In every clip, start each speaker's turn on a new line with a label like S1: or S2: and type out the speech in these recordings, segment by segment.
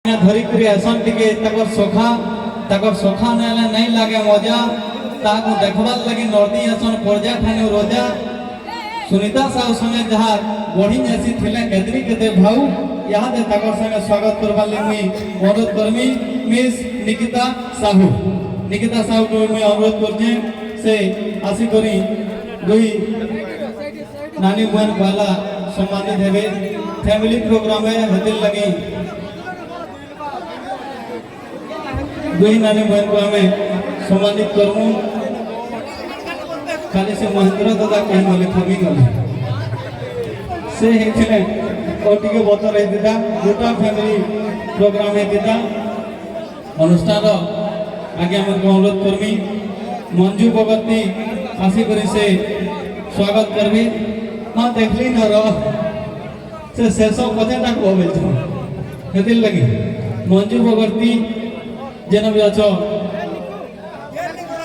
S1: धरिकी आसन टिके सखा नहीं लगे मजा ताकू देखबार लगी नर्दी आसन पर्जा ठानी रोजा सुनीता साहू संगे जहाँ बढ़ी जासी थिले केतरी केते भाऊ यहाँ दे ताकर संगे स्वागत करबार ले मुई अनुरोध करमी मिस निकिता साहू को मुई अनुरोध करजे से आसी करी दुई नानी बहन वाला सम्मानित हेबे फैमिली प्रोग्राम है हतिल लगी दुई नानी बहन को हमें सम्मानित करमु खाली से महेंद्र दादा कहीं वाले थमी गले से हेथिले और टिके बतर हेतिता गोटा फैमिली प्रोग्राम हेतिता अनुष्ठान आगे हम अनुरोध करमी मंजू भगती आसी करी से स्वागत करबी हाँ देखली न रो से शेष कथाटा कहबे हेतिल लगी मंजू भगती जेन भी अच्छो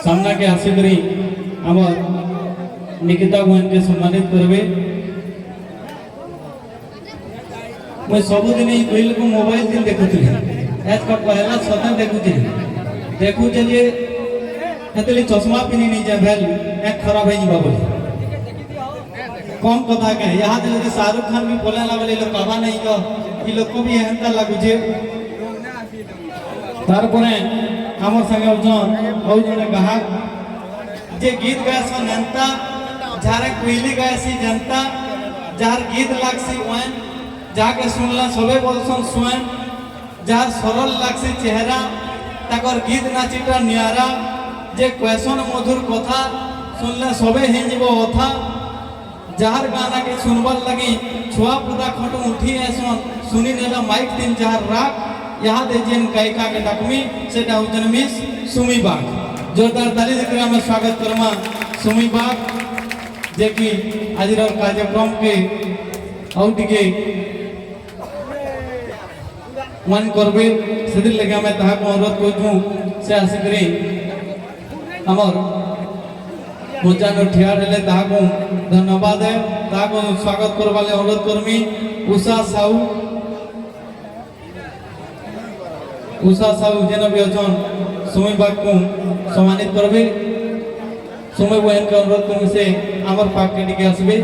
S1: सामना के आसी करी आमर निकिता बहन के सम्मानित करबे मैं सबुदिन दुई लोक मोबाइल दिन देखुली आज का पहला सदा देखुचे जे हेतली चश्मा पिनी नहीं जाए भेल एक खराब है जीवा बोली कम कथा के यहाँ यदि शाहरुख खान भी बोले ला बोले लोग कहा नहीं तो ये लोग को भी एहनता लगुचे तारपरे आमर संगे जने गाहक जे गीत गायसन जनता जारे कोइली गायसी जनता जार गीत लागसी ओन जाके सुनला सबे बोलसन स्वयं जार सरल लागसी चेहरा ताकर गीत नाचिटा नियारा जे क्वेश्चन मधुर कथा सुनले सबे हिंजबो अथा जार गाना के सुनबार लगी छुआ पुदा खटू उठी ऐसन सुनी नेला माइक तीन जार राग यहाँ दे जेन गायिका के डकमी सेटा उजन मिस सुमी बाग जोरदार ताली देकर हमें स्वागत करमा सुमी बाग जे कि आज कार्यक्रम के और टिके मन करबे सेदिन लगे हमें ताहा को अनुरोध करजू से आसी करी हमर पूजा नो ठिया रेले ताहा को धन्यवाद है ताहा को स्वागत करबा ले अनुरोध करमी उषा साहू जेन भी अछन सुमी बाग को सम्मानित करबे सुमी बहन के अनुरोध करम से आमर पाक के टिके आसबे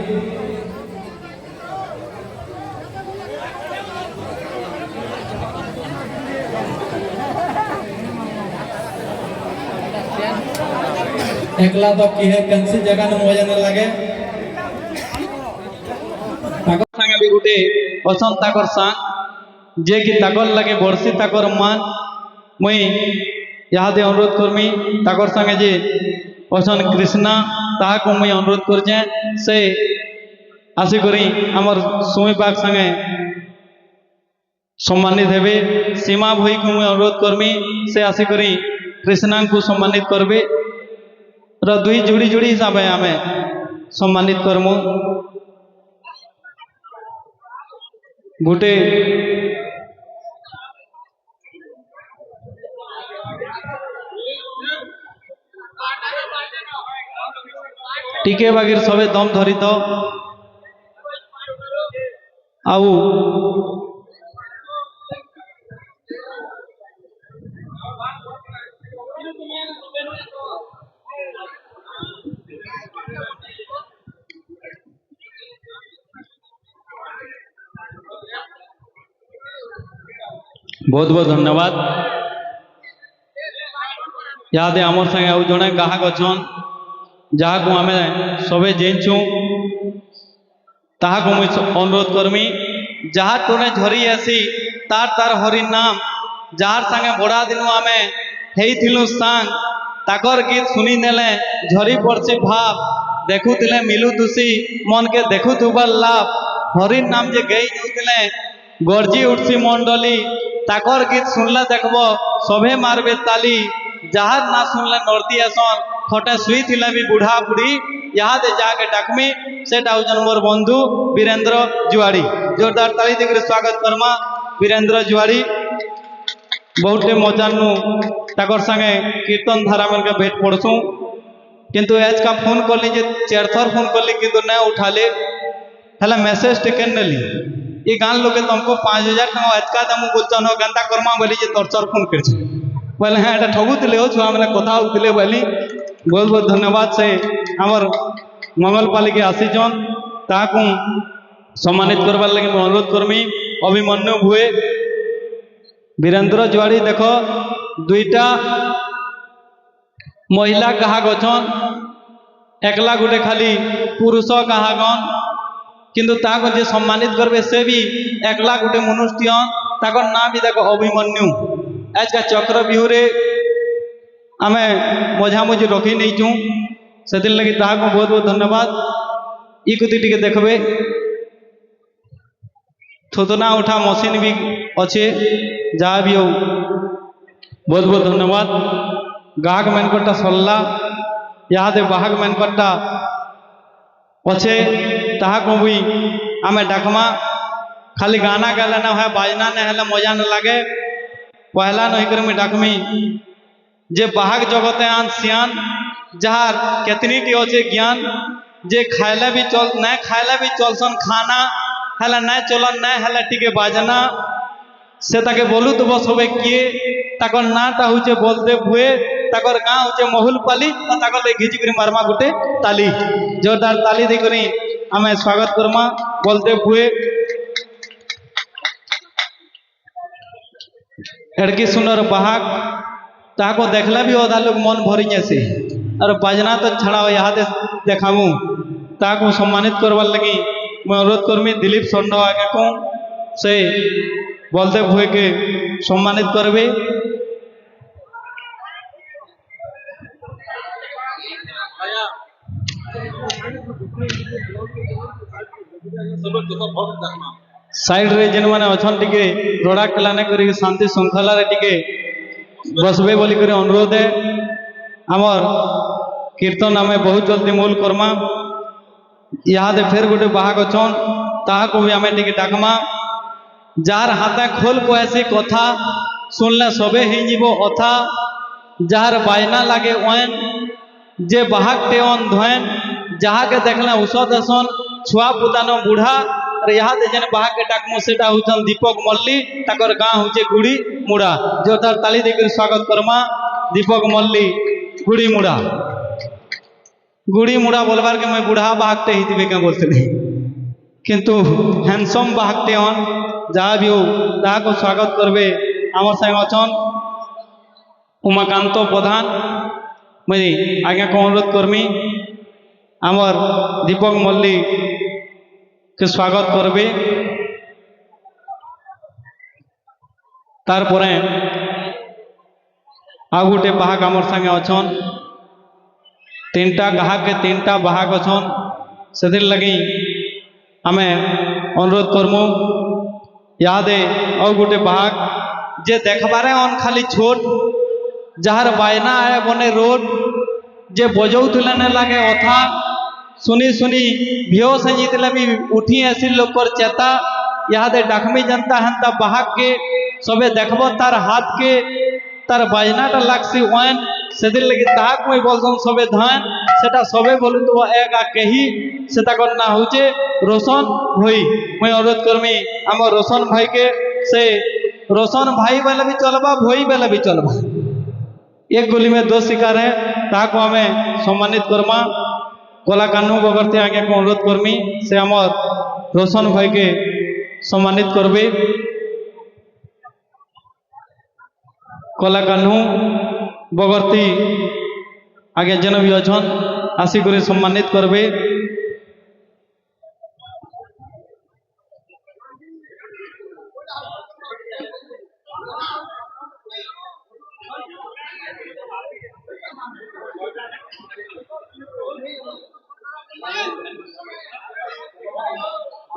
S1: एकला तो की है कंसी जगह न मजा न लगे ताकर संगे भी गुटे असन ताकर संग जे कि ताकर लगे बरसी ताकर मान मुई यहाँ दे अनुरोध करमी ताकर संगे जे असन कृष्णा ताहा को मुई अनुरोध करजे से आसी करी आमर सुमी बाग संगे सम्मानित हेबे सीमा भई को मुई अनुरोध करमी से आसी करी कृष्णा को सम्मानित करबे र दुई जोड़ी हिसाब है आमे सम्मानित करमु गुटे टिके बागिर सबे दम धरी तो आउ बहुत बहुत धन्यवाद याद आमर संगे आउ जड़े गाहक अच्छन जहाँ को आम सबे जेनचु ताहा को मुझे अनुरोध करमी जहाँ टोने झरी आसी तार तार हरि नाम जार संगे बड़ा दिनु आम हेइथिलु सांग ताकर गीत सुनी नेले झरी पड़सी भाव देखुले मिलु तुसी मन के देखुथुबार लाभ हरि नाम जे गई जाउतिले गरजी उठसी मंडली ताकर गीत सुनले देखबो सभे मारबे ताली जहाँ ना सुनले नर्ती आसन खटे सुई थिला भी बुढ़ा बुढ़ी यहाँ दे जाके डाकमी सेटा उजन मोर बंधु वीरेंद्र जुआड़ी जोरदार ताली देकर स्वागत करमा वीरेंद्र जुआड़ी बहुटे मजानु ताकर संगे कीर्तन धारा में भेट पड़सू किंतु आज का फोन कली जे 4 थर फोन कली किंतु नहीं उठाले हला मैसेज टेकन नेली ये गाँव लोग तुमको 5,000 टका एतका दमु बोलचन गंदा कर्मा बोली जे तोर फोन कर बोले हाँ एटा ठगुले हो छुआ मैंने कथा होते बोली बहुत बहुत धन्यवाद से आमर मंगलपाली के आसीचन ताकू सम्मानित करवार लगे मैं अनुरोध करमी। अभिमन्यु भुए वीरेंद्र जुआड़ी देख दुईटा महिला गाहक अच्छन एकला गोटे खाली पुरुष गाहकन किंतु ताको जे सम्मानित करबे से भी एकला गोटे मनुष्य ताकर नाम भी देखो अभिमन्यु। आज का चक्र बिहुरे आमे मझामझी रखी नहीं चूँ से लगी ताको बहुत बहुत धन्यवाद। ई कुती टिके देखबे थोतना उठा मशीन भी अच्छे जहाँ भी हो बहुत बहुत धन्यवाद। गाहक मैनकटा सरला यहाँ बाहक मैनकटा अच्छे ताको भी आमे डाकमा खाली गाना गाला ना है बाजना नहीं है मजा न लगे पहला नहीं कर मैं डाकमी जे बाहक जगते आन सियान जहार केतनी टी अच्छे ज्ञान जे खायला भी चल नहीं खायला भी चलसन खाना हेला नहीं चलन नहीं हेला टिके बाजना से ताके बोलू तो बस होबे किए ताकर नाटा होचे बलदेव भुए ताकर गाँ होचे महुलपाली और ताकर ले घिची करी मारमा गुटे ताली जोरदार ताली दे करी हमें स्वागत करमा बलदेव भुए। एड़की सुनर बाहक ताको देखला भी अधा लोग मन भरी जैसे और बाजना तो छड़ा यहाँ देखामू ताको सम्मानित करवार लगी मैं अनुरोध करमी दिलीप षंड आगे को से बलदेव भुए के सम्मानित करबे। साइड रे जेन माने अछन टिके रोड़ा कलाने करी शांति श्रृंखला रे टिके बसबे बोली करी अनुरोध है। आमर कीर्तन आमे बहुत जल्दी मूल करमा यहाँ दे फिर गोटे बाहक अछन ताको भी आमे टिके डाकमा जार हाथे खोल कहसी कथा सुनले सबे ही जीवो अथा जार बायना लागे ओन जे बाहक टेन धोन जहाँ के देखले औषध असन छुआ पुतानो बूढ़ा यहाँ दे जेने बाहक के डाकमो सेटा होचन दीपक मल्ली ताकर गाँ होचे गुड़ी मुड़ा जोरदार ताली देकर स्वागत करमा दीपक मल्ली गुड़ी मुड़ा बोलबार के मैं बूढ़ा बाहकटे ही क्या बोलते किंतु हैंडसम बाहकटे हन जहाँ भी हो ताहा को स्वागत करबे। आमर संग अचन उमाकांत प्रधान मैं आज्ञा को अनुरोध करमी आमर दीपक मल्ली के स्वागत करबे। तार परे आउ गोटे बाहक आमर संगे अछन तीनटा गाहक के तीनटा बाहक अछन से लगी आमे अनुरोध करमु यादे आउ गोटे बाहक जे देखबारे अन खाली छोट जहार बायना आए बने रोड जे बजौले न लगे अथा सुनी सुनी बेहोश हो भी उठी ऐसी लोग चेता यहाँ दे डाकमी जनता हेन्ता बाहक के सबे देखब तार हाथ के तार बाजनाटा लागसी ओन से लगे ताक मैं बोलसन सबे धान सेटा सबे बोलू तो एक कही से ना होचे रोशन भाई मैं अनुरोध करमी आम रोशन भाई के से रोशन भाई बेले भी चलबा भाई बेले भी चलबा एक गोली में दो शिकार है ताको हमें सम्मानित करमा कला कानू बगरती आगे को अनुरोध करमी से आमर रोशन भाई के सम्मानित करबे। कला कानू बगरती आगे जन भी अछन आसिक सम्मानित करबे।